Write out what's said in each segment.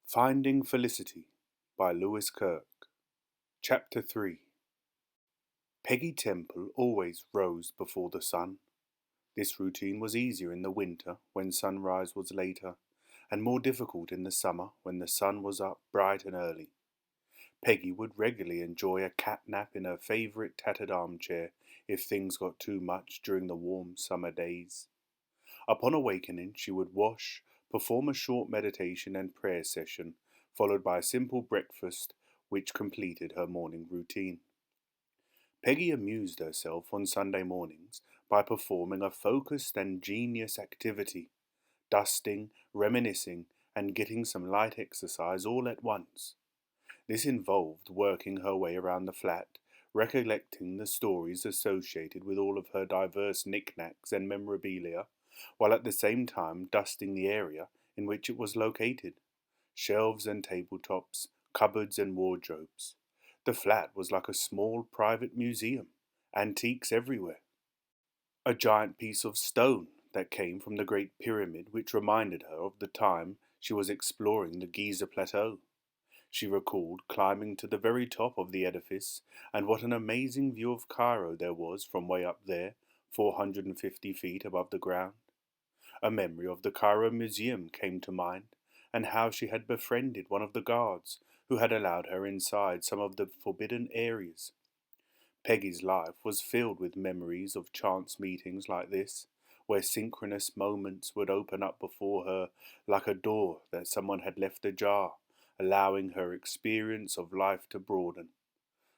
Finding Felicity by Kirk. Chapter 3. Peggy Temple always rose before the sun. This routine was easier in the winter when sunrise was later, and more difficult in the summer when the sun was up bright and early. Peggy would regularly enjoy a cat nap in her favourite tattered armchair if things got too much during the warm summer days. Upon awakening, she would wash, perform a short meditation and prayer session, followed by a simple breakfast which completed her morning routine. Peggy amused herself on Sunday mornings by performing a focused and genius activity, dusting, reminiscing, and getting some light exercise all at once. This involved working her way around the flat, recollecting the stories associated with all of her diverse knickknacks and memorabilia, while at the same time dusting the area in which it was located. Shelves and tabletops, cupboards and wardrobes. The flat was like a small private museum, antiques everywhere. A giant piece of stone that came from the Great Pyramid which reminded her of the time she was exploring the Giza Plateau. She recalled climbing to the very top of the edifice, and what an amazing view of Cairo there was from way up there, 450 feet above the ground. A memory of the Cairo Museum came to mind, and how she had befriended one of the guards who had allowed her inside some of the forbidden areas. Peggy's life was filled with memories of chance meetings like this, where synchronous moments would open up before her like a door that someone had left ajar, allowing her experience of life to broaden.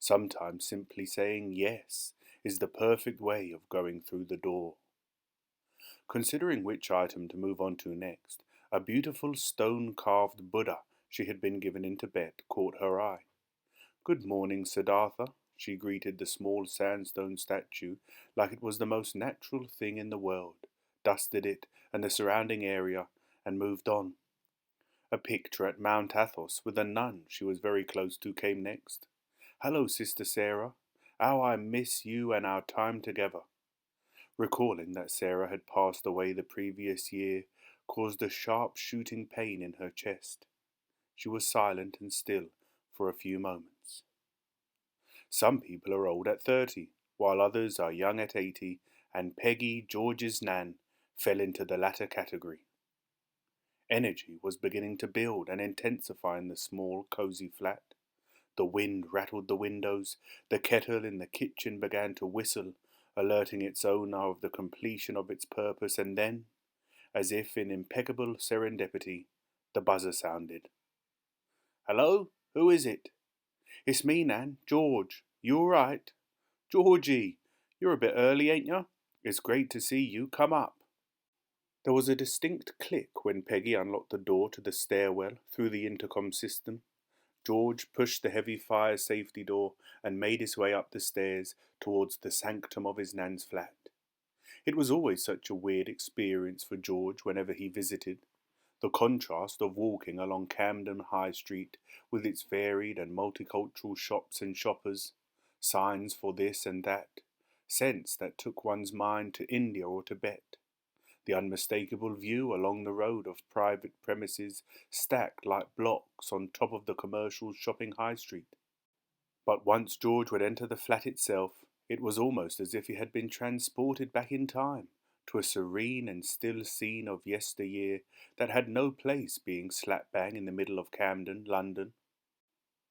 Sometimes simply saying yes is the perfect way of going through the door. Considering which item to move on to next, a beautiful stone-carved Buddha she had been given in Tibet caught her eye. "Good morning, Siddhartha," she greeted the small sandstone statue like it was the most natural thing in the world, dusted it and the surrounding area, and moved on. A picture at Mount Athos with a nun she was very close to came next. "Hello, Sister Sarah. How I miss you and our time together." Recalling that Sarah had passed away the previous year caused a sharp shooting pain in her chest. She was silent and still for a few moments. Some people are old at 30, while others are young at 80, and Peggy, Georges Nan, fell into the latter category. Energy was beginning to build and intensify in the small, cosy flat. The wind rattled the windows, the kettle in the kitchen began to whistle, alerting its owner of the completion of its purpose, and then, as if in impeccable serendipity, the buzzer sounded. "Hello? Who is it?" "It's me, Nan. George. You all right?" "Georgie, you're a bit early, ain't you? It's great to see you. Come up." There was a distinct click when Peggy unlocked the door to the stairwell through the intercom system. George pushed the heavy fire safety door and made his way up the stairs towards the sanctum of his Nan's flat. It was always such a weird experience for George whenever he visited. The contrast of walking along Camden High Street with its varied and multicultural shops and shoppers, signs for this and that, scents that took one's mind to India or Tibet, the unmistakable view along the road of private premises stacked like blocks on top of the commercial shopping high street. But once George would enter the flat itself, it was almost as if he had been transported back in time to a serene and still scene of yesteryear that had no place being slap bang in the middle of Camden, London.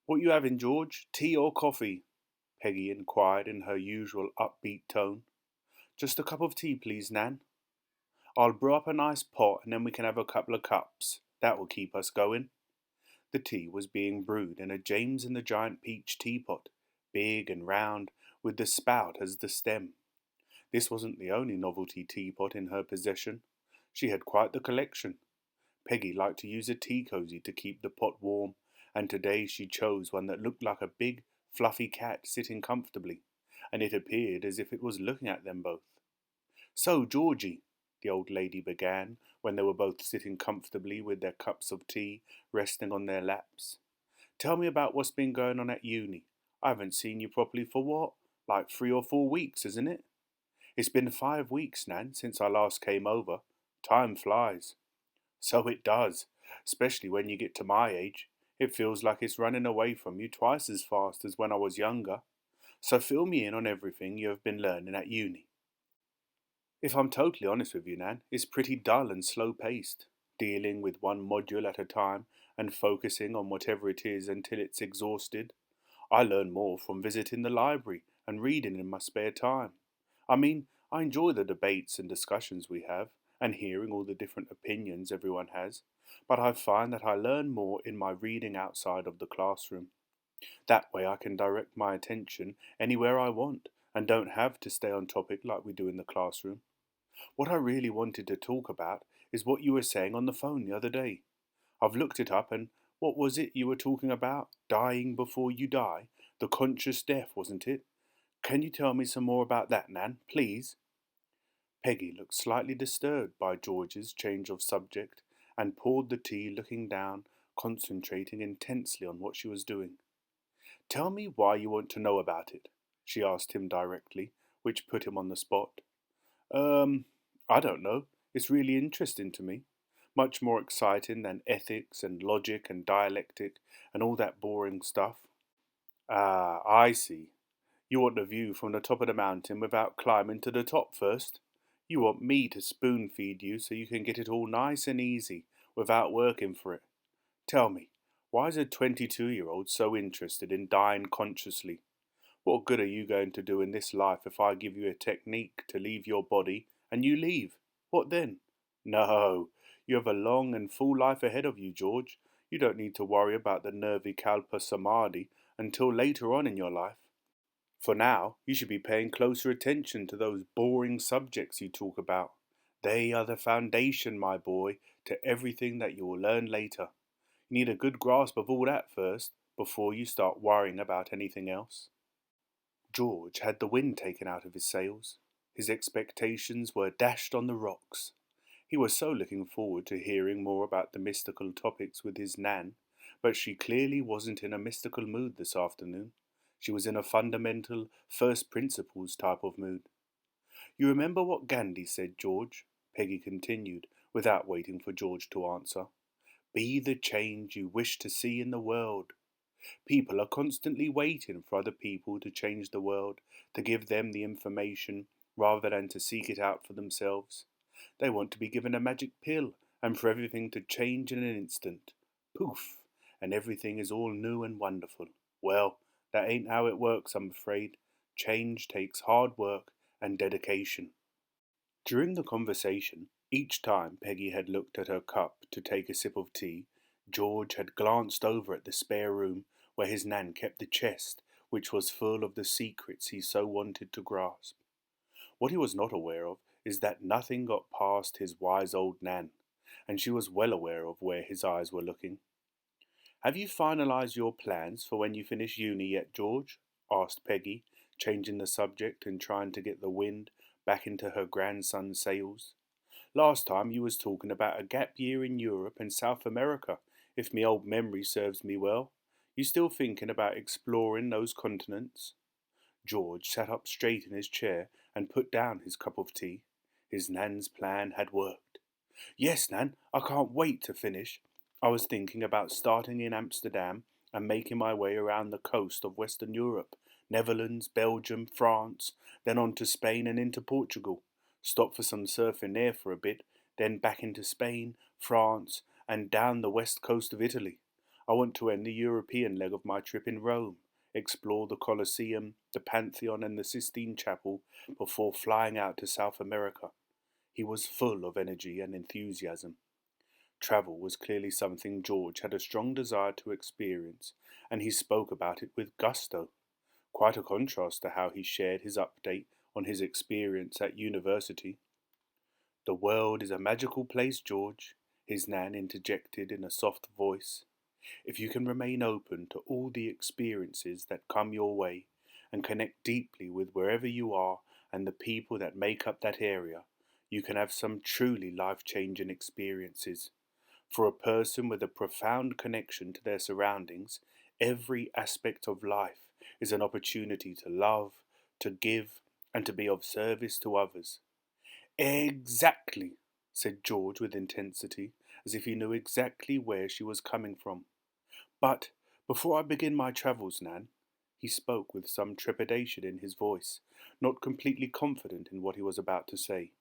"What you having, George? Tea or coffee?" Peggy inquired in her usual upbeat tone. "Just a cup of tea, please, Nan." "I'll brew up a nice pot and then we can have a couple of cups. That will keep us going." The tea was being brewed in a James and the Giant Peach teapot, big and round, with the spout as the stem. This wasn't the only novelty teapot in her possession. She had quite the collection. Peggy liked to use a tea cosy to keep the pot warm, and today she chose one that looked like a big, fluffy cat sitting comfortably, and it appeared as if it was looking at them both. "So, Georgie," the old lady began, when they were both sitting comfortably with their cups of tea resting on their laps, "tell me about what's been going on at uni. I haven't seen you properly for what? Like 3 or 4 weeks, isn't it?" "It's been 5 weeks, Nan, since I last came over. Time flies." "So it does. especially when you get to my age. It feels like it's running away from you twice as fast as when I was younger. So fill me in on everything you have been learning at uni. If I'm totally honest with you, Nan, it's pretty dull and slow-paced, dealing with one module at a time and focusing on whatever it is until it's exhausted. I learn more from visiting the library and reading in my spare time. I mean, I enjoy the debates and discussions we have, and hearing all the different opinions everyone has, but I find that I learn more in my reading outside of the classroom. That way I can direct my attention anywhere I want and don't have to stay on topic like we do in the classroom. What I really wanted to talk about is what you were saying on the phone the other day. I've looked it up and what was it you were talking about? Dying before you die? The conscious death, wasn't it? Can you tell me some more about that, Nan, please? Peggy looked slightly disturbed by George's change of subject and poured the tea, looking down, concentrating intensely on what she was doing. Tell me why you want to know about it, she asked him directly, which put him on the spot. I don't know. It's really interesting to me. Much more exciting than ethics and logic and dialectic and all that boring stuff. Ah, I see. You want the view from the top of the mountain without climbing to the top first. You want me to spoon feed you so you can get it all nice and easy without working for it. Tell me, why is a 22-year-old so interested in dying consciously? What good are you going to do in this life if I give you a technique to leave your body and you leave? What then? No, you have a long and full life ahead of you, George. You don't need to worry about the nirvikalpa samadhi until later on in your life. For now, you should be paying closer attention to those boring subjects you talk about. They are the foundation, my boy, to everything that you will learn later. You need a good grasp of all that first, before you start worrying about anything else. George had the wind taken out of his sails. His expectations were dashed on the rocks. He was so looking forward to hearing more about the mystical topics with his Nan, but she clearly wasn't in a mystical mood this afternoon. She was in a fundamental, first principles type of mood. You remember what Gandhi said, George? Peggy continued, without waiting for George to answer. Be the change you wish to see in the world. People are constantly waiting for other people to change the world, to give them the information, rather than to seek it out for themselves. They want to be given a magic pill, and for everything to change in an instant. Poof! And everything is all new and wonderful. Well, that ain't how it works, I'm afraid. Change takes hard work and dedication. During the conversation, each time Peggy had looked at her cup to take a sip of tea, George had glanced over at the spare room where his Nan kept the chest, which was full of the secrets he so wanted to grasp. What he was not aware of is that nothing got past his wise old Nan, and she was well aware of where his eyes were looking. Have you finalized your plans for when you finish uni yet, George? Asked Peggy, changing the subject and trying to get the wind back into her grandson's sails. Last time you was talking about a gap year in Europe and South America, if me old memory serves me well. You still thinking about exploring those continents? George sat up straight in his chair and put down his cup of tea. His Nan's plan had worked. Yes, Nan, I can't wait to finish. I was thinking about starting in Amsterdam and making my way around the coast of Western Europe, Netherlands, Belgium, France, then on to Spain and into Portugal. Stop for some surfing there for a bit, then back into Spain, France, and down the west coast of Italy. I want to end the European leg of my trip in Rome, explore the Colosseum, the Pantheon and the Sistine Chapel before flying out to South America. He was full of energy and enthusiasm. Travel was clearly something George had a strong desire to experience, and he spoke about it with gusto. Quite a contrast to how he shared his update on his experience at university. The world is a magical place, George, his Nan interjected in a soft voice. If you can remain open to all the experiences that come your way and connect deeply with wherever you are and the people that make up that area, you can have some truly life-changing experiences. For a person with a profound connection to their surroundings, every aspect of life is an opportunity to love, to give, and to be of service to others. Exactly, said George with intensity, as if he knew exactly where she was coming from. "But before I begin my travels, Nan," he spoke with some trepidation in his voice, not completely confident in what he was about to say.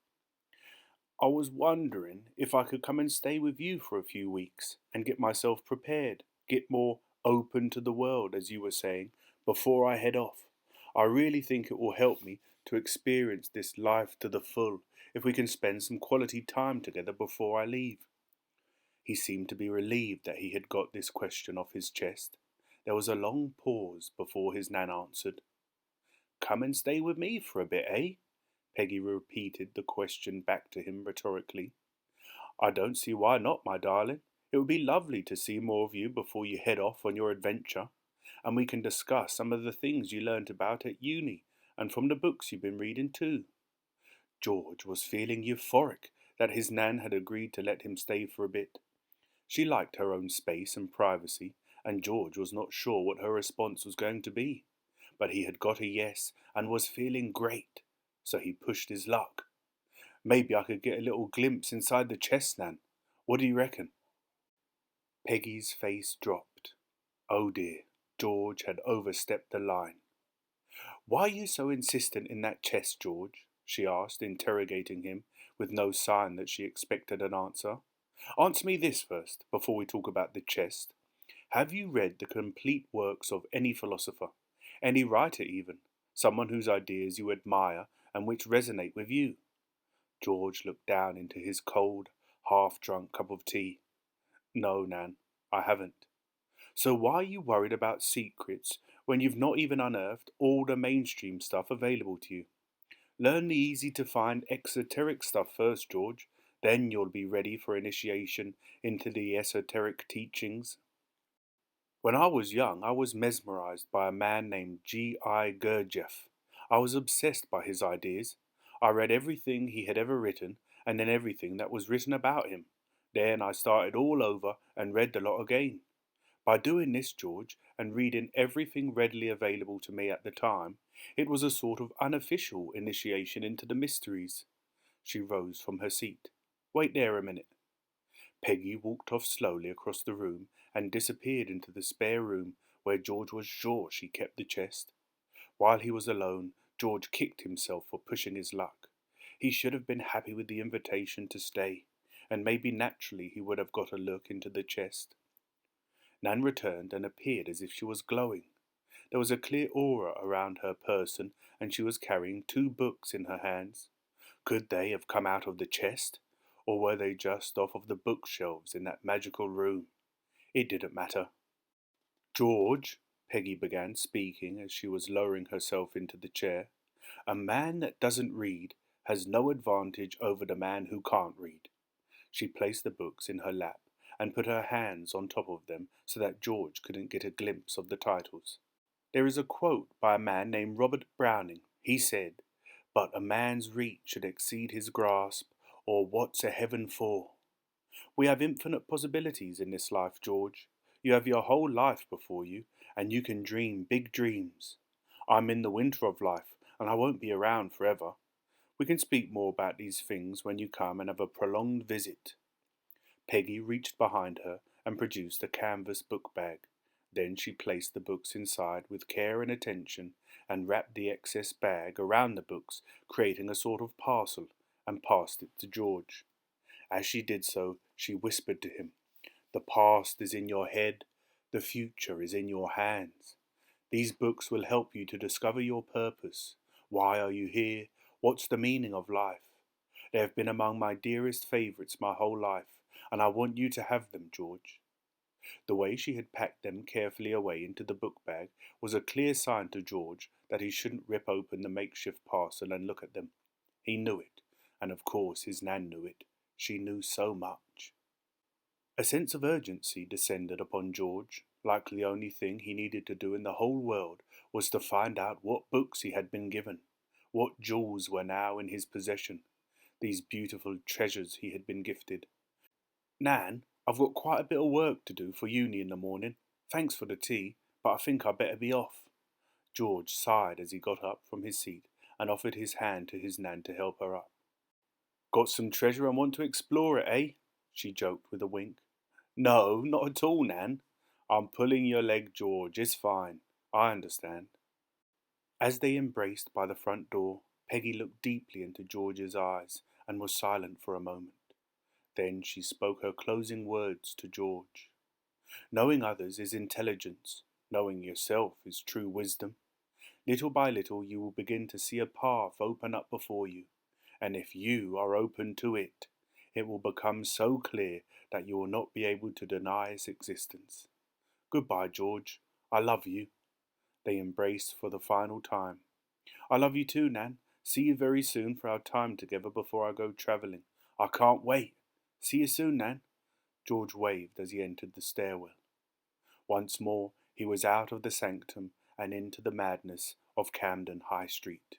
"I was wondering if I could come and stay with you for a few weeks and get myself prepared, get more open to the world, as you were saying, before I head off. I really think it will help me to experience this life to the full if we can spend some quality time together before I leave." He seemed to be relieved that he had got this question off his chest. There was a long pause before his Nan answered. "Come and stay with me for a bit, eh?" Peggy repeated the question back to him rhetorically. "I don't see why not, my darling. It would be lovely to see more of you before you head off on your adventure, and we can discuss some of the things you learnt about at uni and from the books you've been reading too." George was feeling euphoric that his Nan had agreed to let him stay for a bit. She liked her own space and privacy, and George was not sure what her response was going to be. But he had got a yes and was feeling great, so he pushed his luck. "Maybe I could get a little glimpse inside the chest, Nan. What do you reckon?" Peggy's face dropped. Oh dear, George had overstepped the line. "Why are you so insistent in that chest, George?" she asked, interrogating him, with no sign that she expected an answer. "Answer me this first, before we talk about the chest. Have you read the complete works of any philosopher, any writer even, someone whose ideas you admire and which resonate with you?" George looked down into his cold, half-drunk cup of tea. "No, Nan, I haven't." "So why are you worried about secrets when you've not even unearthed all the mainstream stuff available to you? Learn the easy-to-find exoteric stuff first, George. Then you'll be ready for initiation into the esoteric teachings." "When I was young, I was mesmerized by a man named G.I. Gurdjieff. I was obsessed by his ideas. I read everything he had ever written, and then everything that was written about him. Then I started all over and read the lot again. By doing this, George, and reading everything readily available to me at the time, it was a sort of unofficial initiation into the mysteries." She rose from her seat. "Wait there a minute." Peggy walked off slowly across the room and disappeared into the spare room where George was sure she kept the chest. While he was alone, George kicked himself for pushing his luck. He should have been happy with the invitation to stay, and maybe naturally he would have got a look into the chest. Nan returned and appeared as if she was glowing. There was a clear aura around her person, and she was carrying 2 books in her hands. Could they have come out of the chest, or were they just off of the bookshelves in that magical room? It didn't matter. "George," Peggy began, speaking as she was lowering herself into the chair, "a man that doesn't read has no advantage over the man who can't read." She placed the books in her lap and put her hands on top of them so that George couldn't get a glimpse of the titles. "There is a quote by a man named Robert Browning. He said, 'But a man's reach should exceed his grasp, or what's a heaven for?' We have infinite possibilities in this life, George. You have your whole life before you, and you can dream big dreams. I'm in the winter of life, and I won't be around forever. We can speak more about these things when you come and have a prolonged visit." Peggy reached behind her and produced a canvas book bag. Then she placed the books inside with care and attention and wrapped the excess bag around the books, creating a sort of parcel, and passed it to George. As she did so, she whispered to him, "The past is in your head, the future is in your hands. These books will help you to discover your purpose. Why are you here? What's the meaning of life? They have been among my dearest favourites my whole life, and I want you to have them, George." The way she had packed them carefully away into the book bag was a clear sign to George that he shouldn't rip open the makeshift parcel and look at them. He knew it, and of course his Nan knew it. She knew so much. A sense of urgency descended upon George, like the only thing he needed to do in the whole world was to find out what books he had been given, what jewels were now in his possession, these beautiful treasures he had been gifted. "Nan, I've got quite a bit of work to do for uni in the morning. Thanks for the tea, but I think I'd better be off." George sighed as he got up from his seat and offered his hand to his Nan to help her up. "Got some treasure and want to explore it, eh?" she joked with a wink. No, not at all, Nan. I'm pulling your leg, George. It's fine. I understand. As they embraced by the front door, Peggy looked deeply into George's eyes and was silent for a moment. Then she spoke her closing words to George. Knowing others is intelligence. Knowing yourself is true wisdom. Little by little you will begin to see a path open up before you, and if you are open to it, it will become so clear that you will not be able to deny its existence. Goodbye, George. I love you. They embraced for the final time. I love you too, Nan. See you very soon for our time together before I go travelling. I can't wait. See you soon, Nan. George waved as he entered the stairwell. Once more he was out of the sanctum and into the madness of Camden High Street.